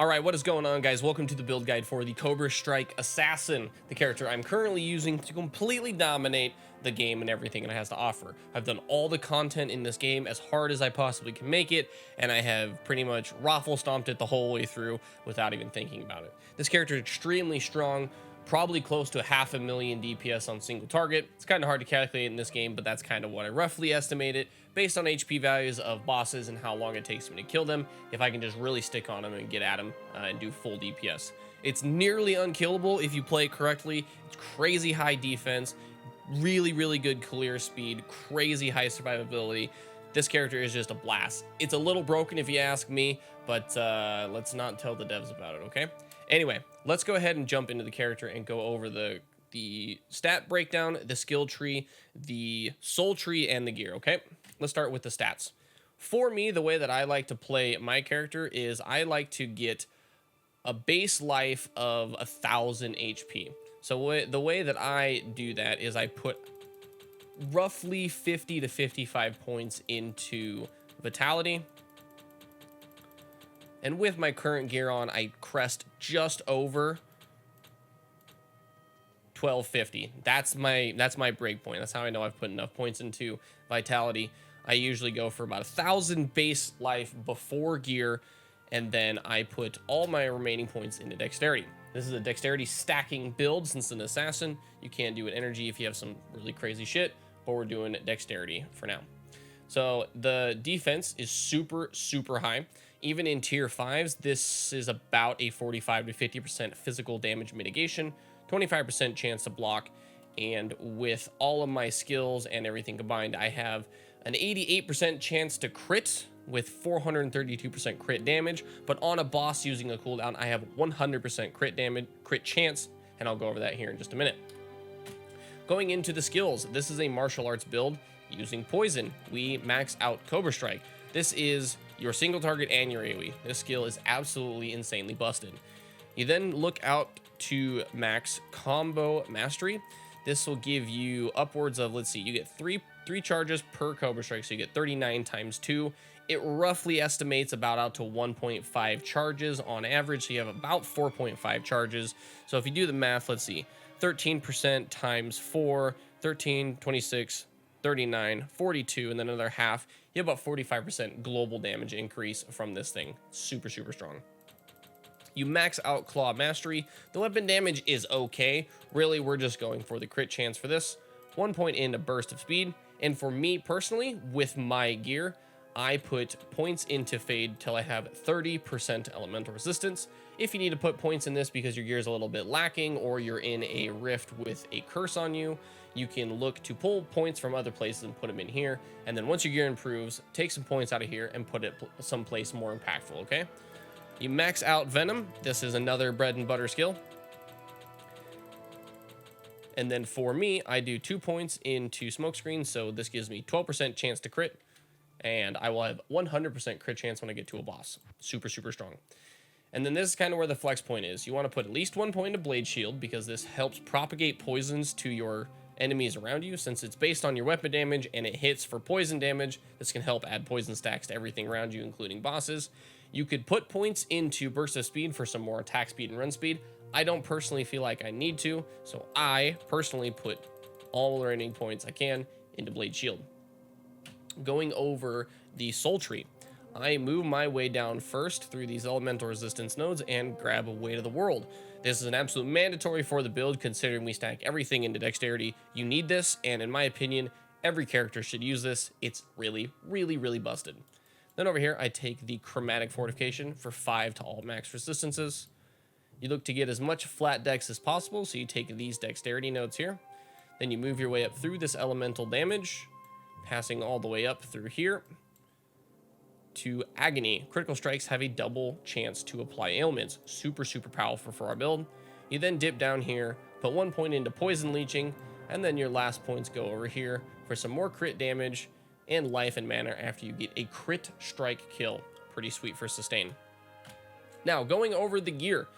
All right, what is going on, guys? Welcome to the build guide for the Cobra Strike Assassin, the character I'm currently using to completely dominate the game and everything it has to offer. I've done all the content in this game as hard as I possibly can make it, and I have pretty much raffle stomped it the whole way through without even thinking about it. This character is extremely strong, probably close to 500,000 DPS on single target. It's kind of hard to calculate in this game, but that's kind of what I roughly estimate it based on HP values of bosses and how long it takes me to kill them if I can just really stick on them and get at them and do full DPS. It's nearly unkillable if you play correctly. It's crazy high defense, really good clear speed, crazy high survivability. This character is just a blast. It's a little broken if you ask me, but let's not tell the devs about it, okay? Anyway, let's go ahead and jump into the character and go over the stat breakdown, the skill tree, the soul tree, and the gear, okay? Let's start with the stats. For me, the way that I like to play my character is I like to get a base life of 1,000 HP. So the way that I do that is I put roughly 50 to 55 points into vitality. And with my current gear on, I crest just over 1250. That's my break point. That's how I know I've put enough points into vitality. I usually go for about 1,000 base life before gear, and then I put all my remaining points into dexterity. This is a dexterity stacking build. Since an assassin, you can't do an energy if you have some really crazy shit, but we're doing dexterity for now. So the defense is super high. Even in tier 5s, this is about a 45 to 50% physical damage mitigation, 25% chance to block, and with all of my skills and everything combined, I have an 88% chance to crit with 432% crit damage, but on a boss using a cooldown, I have 100% crit chance, and I'll go over that here in just a minute. Going into the skills, this is a martial arts build using poison. We max out Cobra Strike. This is your single target and your AoE. This skill is absolutely insanely busted. You then look out to max combo mastery. This will give you upwards of, let's see, you get three charges per Cobra Strike, so you get 39 times 2. It roughly estimates about out to 1.5 charges on average, so you have about 4.5 charges. So if you do the math, let's see, 13% times 4, 13, 26, 39, 42, and then another half. You have about 45% global damage increase from this thing. Super strong. You max out Claw Mastery. The weapon damage is okay. Really, we're just going for the crit chance for this. 1 point into Burst of Speed. And for me personally, with my gear, I put points into Fade till I have 30% elemental resistance. If you need to put points in this because your gear is a little bit lacking or you're in a rift with a curse on you, you can look to pull points from other places and put them in here. And then once your gear improves, take some points out of here and put it someplace more impactful, okay? You max out Venom. This is another bread and butter skill. And then for me, I do 2 points into Smokescreen, so this gives me 12% chance to crit. And I will have 100% crit chance when I get to a boss. Super strong. And then this is kind of where the flex point is. You want to put at least 1 point of Blade Shield because this helps propagate poisons to your enemies around you. Since it's based on your weapon damage and it hits for poison damage, this can help add poison stacks to everything around you, including bosses. You could put points into Burst of Speed for some more attack speed and run speed. I don't personally feel like I need to, so I personally put all the remaining points I can into Blade Shield. Going over the soul tree, I move my way down first through these elemental resistance nodes and grab a Weight of the World. This is an absolute mandatory for the build considering we stack everything into dexterity. You need this, and in my opinion, every character should use this. It's really busted. Then over here, I take the Chromatic Fortification for 5 to all max resistances. You look to get as much flat dex as possible, so you take these dexterity nodes here. Then you move your way up through this elemental damage, passing all the way up through here to Agony. Critical strikes have a double chance to apply ailments. Super powerful for our build. You then dip down here, put 1 point into Poison Leeching, and then your last points go over here for some more crit damage and life and mana after you get a crit strike kill. Pretty sweet for sustain. Now, going over the gear,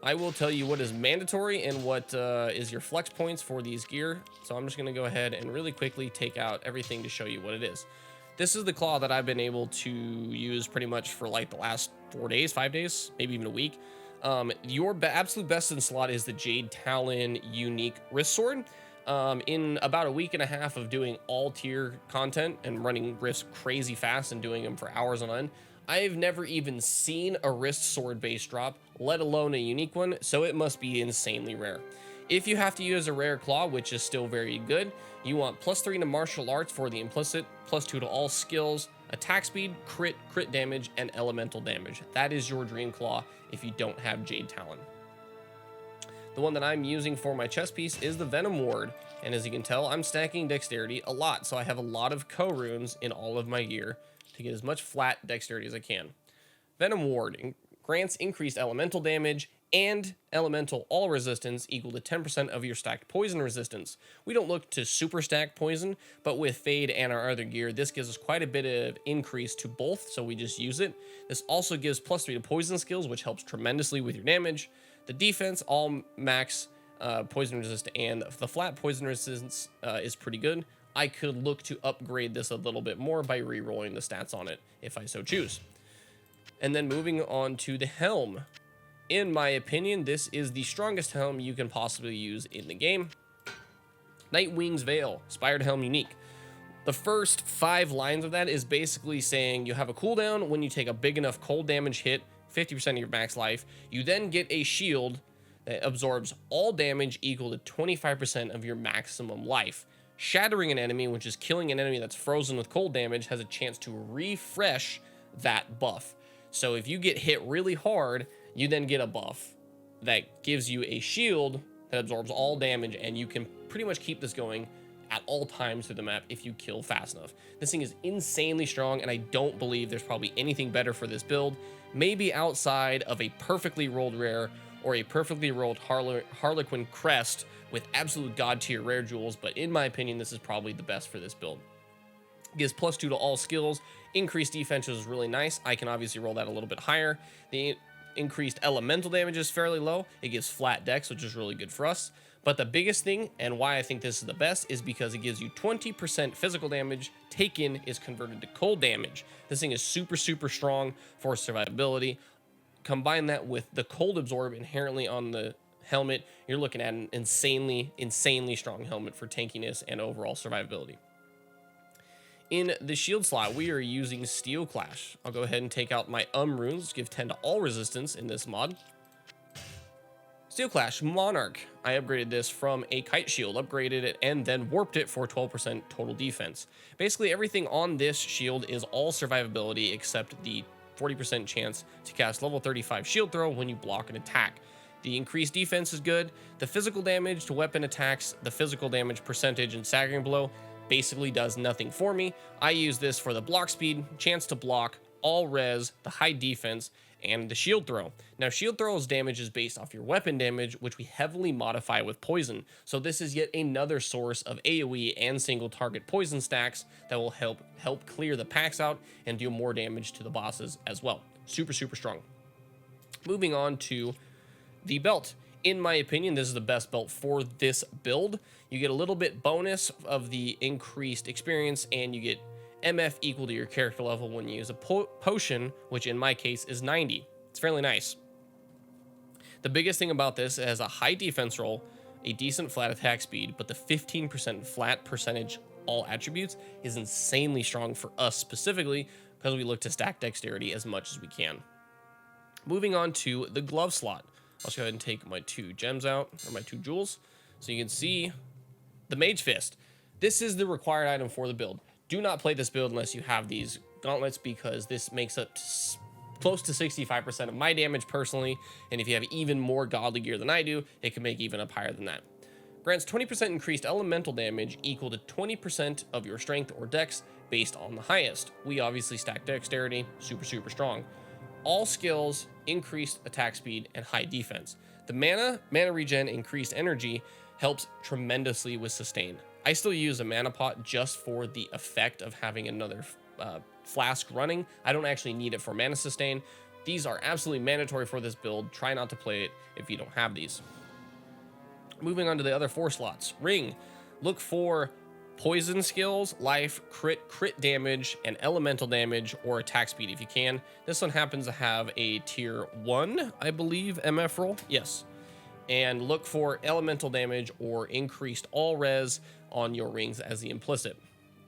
I will tell you what is mandatory and what is your flex points for these gear. So I'm just going to go ahead and really quickly take out everything to show you what it is. This is the claw that I've been able to use pretty much for like the last 4 days, 5 days, maybe even a week. Your absolute best in slot is the Jade Talon unique wrist sword. In about a week and a half of doing all tier content and running wrists crazy fast and doing them for hours on end, I've never even seen a wrist sword base drop, let alone a unique one, so it must be insanely rare. If you have to use a rare claw, which is still very good, you want +3 to martial arts for the implicit, +2 to all skills, attack speed, crit damage, and elemental damage. That is your dream claw if you don't have Jade Talon. The one that I'm using for my chest piece is the Venom Ward, and as you can tell, I'm stacking dexterity a lot, so I have a lot of co-runes in all of my gear to get as much flat dexterity as I can. Venom Ward grants increased elemental damage and elemental all resistance equal to 10% of your stacked poison resistance. We don't look to super stack poison, but with Fade and our other gear, this gives us quite a bit of increase to both, so we just use it. This also gives +3 to poison skills, which helps tremendously with your damage. The defense, all max poison resist, and the flat poison resistance is pretty good. I could look to upgrade this a little bit more by re-rolling the stats on it if I so choose. And then moving on to the helm. In my opinion, this is the strongest helm you can possibly use in the game. Nightwing's Veil, Spired Helm unique. The first 5 lines of that is basically saying you have a cooldown when you take a big enough cold damage hit, 50% of your max life. You then get a shield that absorbs all damage equal to 25% of your maximum life. Shattering an enemy, which is killing an enemy that's frozen with cold damage, has a chance to refresh that buff. So if you get hit really hard, you then get a buff that gives you a shield that absorbs all damage, and you can pretty much keep this going at all times through the map if you kill fast enough. This thing is insanely strong, and I don't believe there's probably anything better for this build, maybe outside of a perfectly rolled rare or a perfectly rolled Harlequin crest with absolute god tier rare jewels, but in my opinion, this is probably the best for this build. It gives +2 to all skills. Increased defense is really nice. I can obviously roll that a little bit higher. The increased elemental damage is fairly low. It gives flat dex, which is really good for us. But the biggest thing, and why I think this is the best, is because it gives you 20% physical damage. Taken is converted to cold damage. This thing is super, super strong for survivability. Combine that with the cold absorb inherently on the helmet, you're looking at an insanely strong helmet for tankiness and overall survivability. In the shield slot, we are using Steel Clash. I'll go ahead and take out my runes, give 10 to all resistance in this mod. Steel Clash Monarch. I upgraded this from a kite shield, upgraded it, and then warped it for 12% total defense. Basically, everything on this shield is all survivability except the 40% chance to cast level 35 shield throw when you block an attack. The increased defense is good. The physical damage to weapon attacks, the physical damage percentage, and staggering blow basically does nothing for me. I use this for the block speed, chance to block, all res, the high defense, and the shield throw. Now, shield throw's damage is based off your weapon damage, which we heavily modify with poison. So this is yet another source of AoE and single target poison stacks that will help clear the packs out and do more damage to the bosses as well. Super, super strong. Moving on to the belt. In my opinion, this is the best belt for this build. You get a little bit bonus of the increased experience, and you get MF equal to your character level when you use a potion, which in my case is 90. It's fairly nice. The biggest thing about this, it has a high defense roll, a decent flat attack speed, but the 15% flat percentage all attributes is insanely strong for us specifically because we look to stack dexterity as much as we can. Moving on to the glove slot. I'll just go ahead and take my 2 gems out, or my 2 jewels, so you can see the Mage Fist. This is the required item for the build. Do not play this build unless you have these gauntlets, because this makes up close to 65% of my damage personally, and if you have even more godly gear than I do, it can make even up higher than that. Grants 20% increased elemental damage equal to 20% of your strength or dex based on the highest. We obviously stack dexterity, super, super strong. All skills, increased attack speed, and high defense. The mana regen, increased energy helps tremendously with sustain. I still use a mana pot just for the effect of having another flask running. I don't actually need it for mana sustain. These are absolutely mandatory for this build. Try not to play it if you don't have these. Moving on to the other 4 slots. Ring. Look for poison skills, life, crit damage, and elemental damage or attack speed if you can. This one happens to have a tier 1, I believe, MF roll. Yes. And look for elemental damage or increased all res on your rings as the implicit.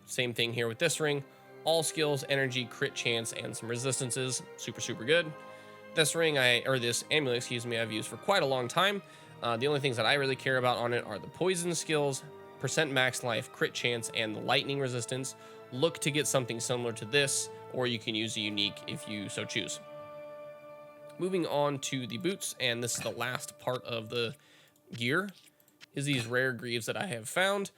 Same thing here with this ring. All skills, energy, crit chance, and some resistances. Super, super good. This ring, this amulet, excuse me, I've used for quite a long time. The only things that I really care about on it are the poison skills, percent max life, crit chance, and the lightning resistance. Look to get something similar to this, or you can use a unique if you so choose. Moving on to the boots, and this is the last part of the gear, is these rare greaves that I have found.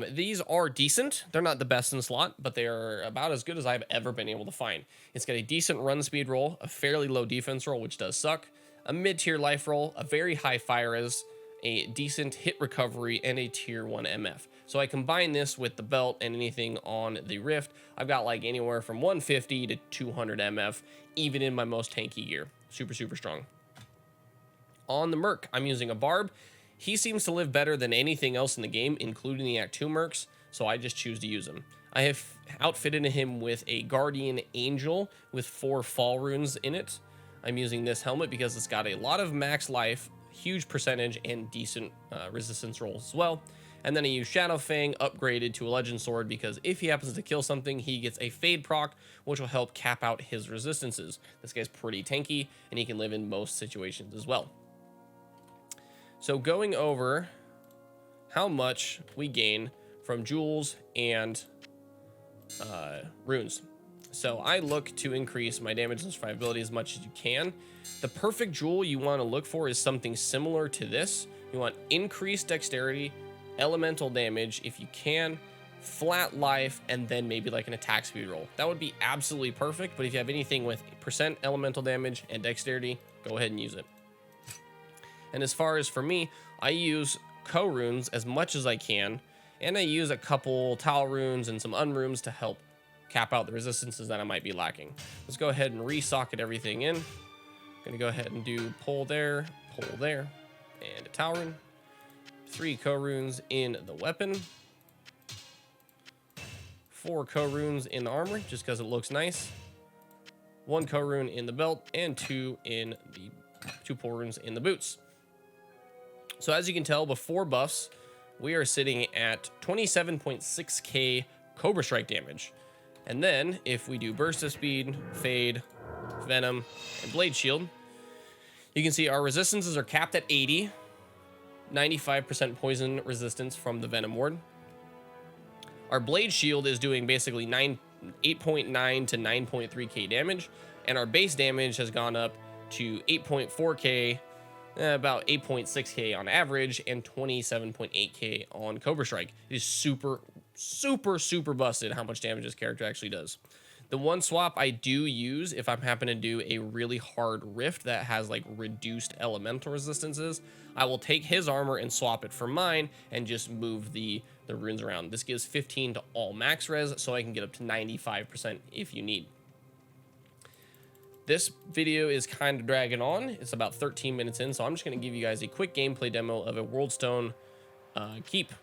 These are decent. They're not the best in the slot, but they are about as good as I've ever been able to find. It's got a decent run speed roll, a fairly low defense roll, which does suck, a mid-tier life roll, a very high fire res, a decent hit recovery, and a tier 1 MF. So I combine this with the belt and anything on the Rift. I've got like anywhere from 150 to 200 MF, even in my most tanky gear. Super, super strong. On the Merc, I'm using a Barb. He seems to live better than anything else in the game, including the Act 2 Mercs, so I just choose to use him. I have outfitted him with a Guardian Angel with 4 fall runes in it. I'm using this helmet because it's got a lot of max life, huge percentage, and decent resistance rolls as well. And then I use Shadow Fang upgraded to a Legend Sword because if he happens to kill something, he gets a Fade proc, which will help cap out his resistances. This guy's pretty tanky, and he can live in most situations as well. So going over how much we gain from jewels and runes. So I look to increase my damage and survivability as much as you can. The perfect jewel you want to look for is something similar to this. You want increased dexterity, elemental damage if you can, flat life, and then maybe like an attack speed roll. That would be absolutely perfect, but if you have anything with percent elemental damage and dexterity, go ahead and use it. And as far as for me, I use co-runes as much as I can, and I use a couple towel runes and some unrunes to help cap out the resistances that I might be lacking. Let's go ahead and re-socket everything in. Gonna go ahead and do pull there, and a towel rune. 3 co-runes in the weapon. 4 co-runes in the armor, just because it looks nice. 1 co-rune in the belt, and 2 in the 2 pull runes in the boots. So as you can tell, before buffs, we are sitting at 27.6k Cobra Strike damage. And then if we do Burst of Speed, Fade, Venom, and Blade Shield, you can see our resistances are capped at 80, 95% poison resistance from the Venom Ward. Our Blade Shield is doing basically 8.9 to 9.3k damage, and our base damage has gone up to 8.4k, about 8.6k on average, and 27.8k on Cobra Strike. It is super, super, super busted how much damage this character actually does. The one swap I do use if I'm happen to do a really hard rift that has like reduced elemental resistances, I will take his armor and swap it for mine and just move the runes around. This gives 15 to all max res, so I can get up to 95% if you need. This video is kind of dragging on. It's about 13 minutes in, so I'm just going to give you guys a quick gameplay demo of a Worldstone Keep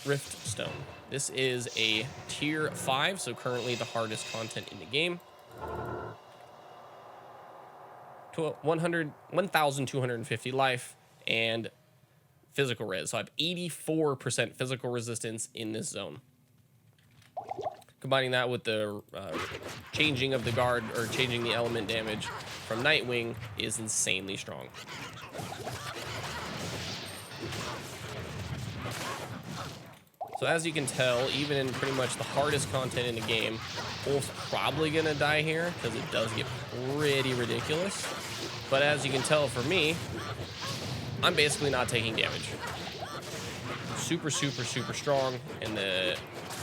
Rift Stone. This is a tier 5, so currently the hardest content in the game. 1,250 life and physical res. So I have 84% physical resistance in this zone. Combining that with the changing of the guard, or changing the element damage from Nightwing, is insanely strong. So as you can tell, even in pretty much the hardest content in the game, Wolf's probably gonna die here because it does get pretty ridiculous. But as you can tell for me, I'm basically not taking damage. Super, super, super strong, and the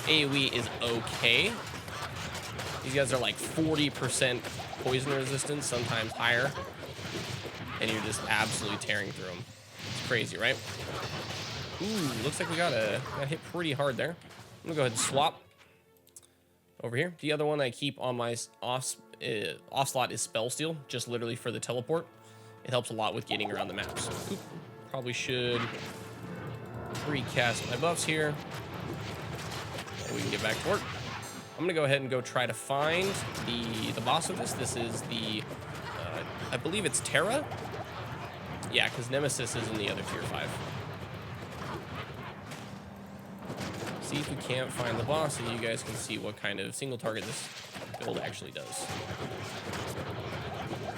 AoE is okay. These guys are like 40% poison resistance, sometimes higher, and you're just absolutely tearing through them. It's crazy, right? Ooh, looks like we got hit pretty hard there. I'm gonna go ahead and swap over here. The other one I keep on my off slot is Spell Steal, just literally for the teleport. It helps a lot with getting around the map. So, probably should recast my buffs here. we can get back to work. I'm gonna go ahead and go try to find the boss of this. This is the, I believe it's Terra. Yeah, because Nemesis is in the other tier 5. See if we can't find the boss, so you guys can see what kind of single target this build actually does.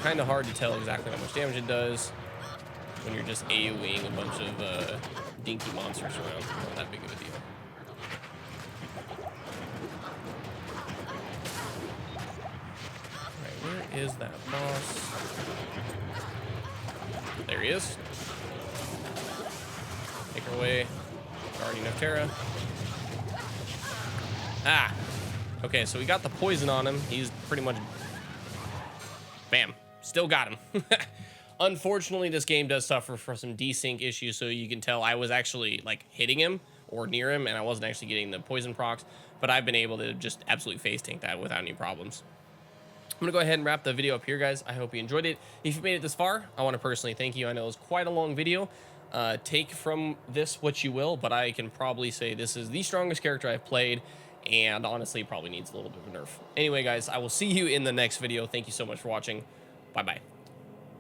Kind of hard to tell exactly how much damage it does when you're just AoEing a bunch of dinky monsters around. Not that big of a deal. Alright, where is that boss? There he is. Make our way. Guardian of Terra. Ah! Okay, so we got the poison on him. He's pretty much... Bam. Still got him. Unfortunately, this game does suffer from some desync issues, so you can tell I was actually, like, hitting him or near him, and I wasn't actually getting the poison procs, but I've been able to just absolutely face tank that without any problems. I'm going to go ahead and wrap the video up here, guys. I hope you enjoyed it. If you made it this far, I want to personally thank you. I know it was quite a long video. Take from this what you will, but I can probably say this is the strongest character I've played, and honestly, probably needs a little bit of a nerf. Anyway, guys, I will see you in the next video. Thank you so much for watching. Bye-bye.